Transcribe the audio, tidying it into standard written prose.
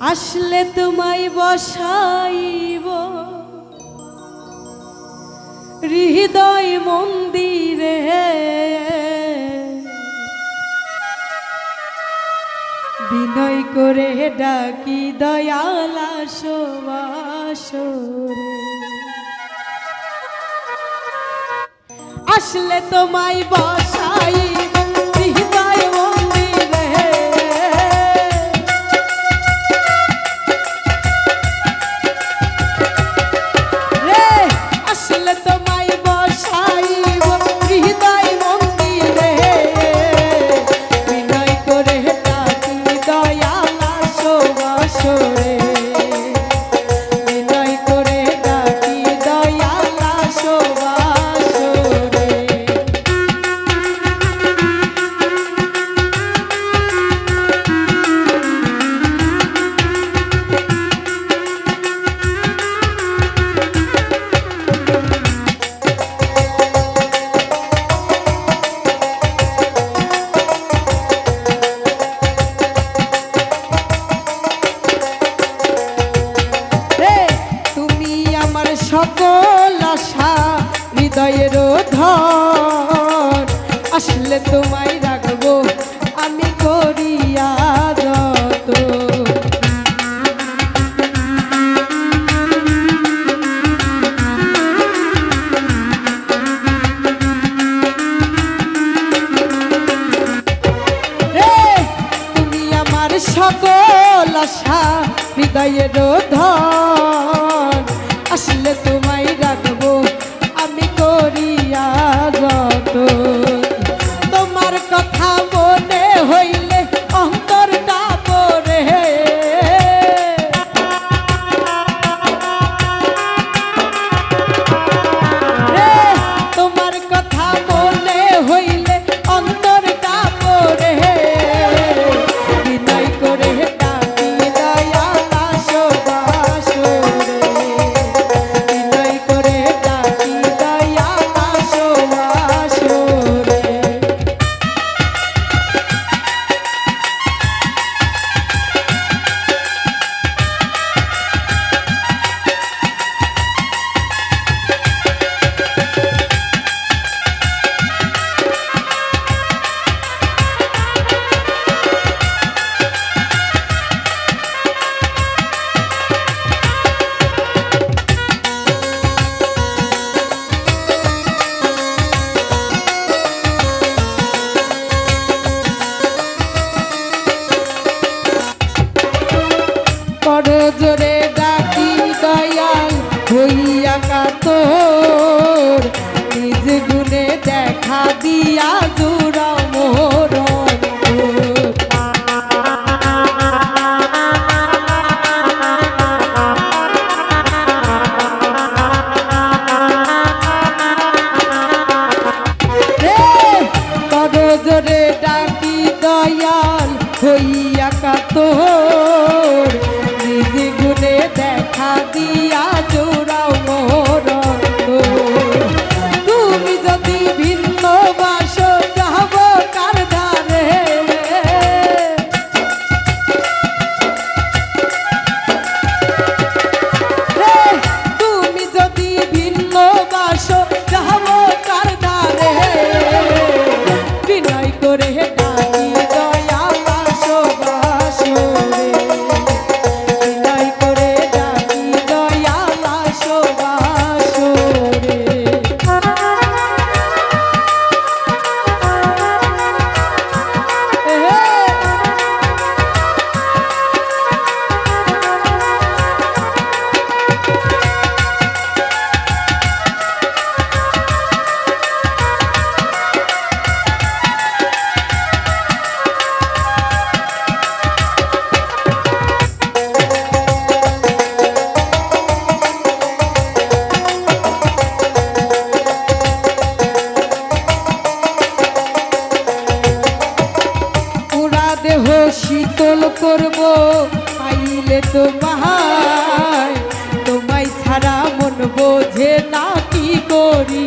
আসলে তোমায় বসাইব হৃদয় মন্দিরে, বিনয় করে ডাকি দয়াল আসো আসরে। আসলে তোমায় বসাইব হৃদয় মন্দিরে, রে আসলে তোমায় বসাইব হৃদয় মন্দিরে, বিনয় করে ডাকি দয়াল আসো আসরে, বিনয় করে ডাকি দয়াল আসো আসরে। সকল আশা হৃদয়ের ধর, আসলে তোমায় রাখবো আমি করিয়া যত। রে তুমি আমার সকল আশা হৃদয়ের ধর, আসলে তোমায় রাখবো আমি করিয়া যত। তোমার কথা মনে হইলে অন্তরটা পড়ে, রে তোমার কথা মনে হইলে অন্তরটা পড়ে, বিনয় করে ডাকি দয়াল আসো আসরে, বিনয় করে ডাকি দয়াল আসো আসরে। জোরে ডাকি দয়াল হইয়া কাতর, নিজ গুণে দেখা দিয়া জুড়াও মোর অন্তর। রে করো জোরে ডাকি দয়াল হইয়া কাতর, নিজ গুণে দেখা দিয়া জোড়াও মোর অন্তর। তুমি যদি ভিন্ন বাসো যাব কার ধারে, রে তুমি যদি ভিন্ন বাসো যাব কার ধারে, বিনয় করে ডাকি দয়াল আসো আসরে, বিনয় করে ডাকি দয়াল আসো আসরে। দেহ শীতল করব পাইলে তোমায়, তোমায় ছাড়া মন বোঝে না কি করি।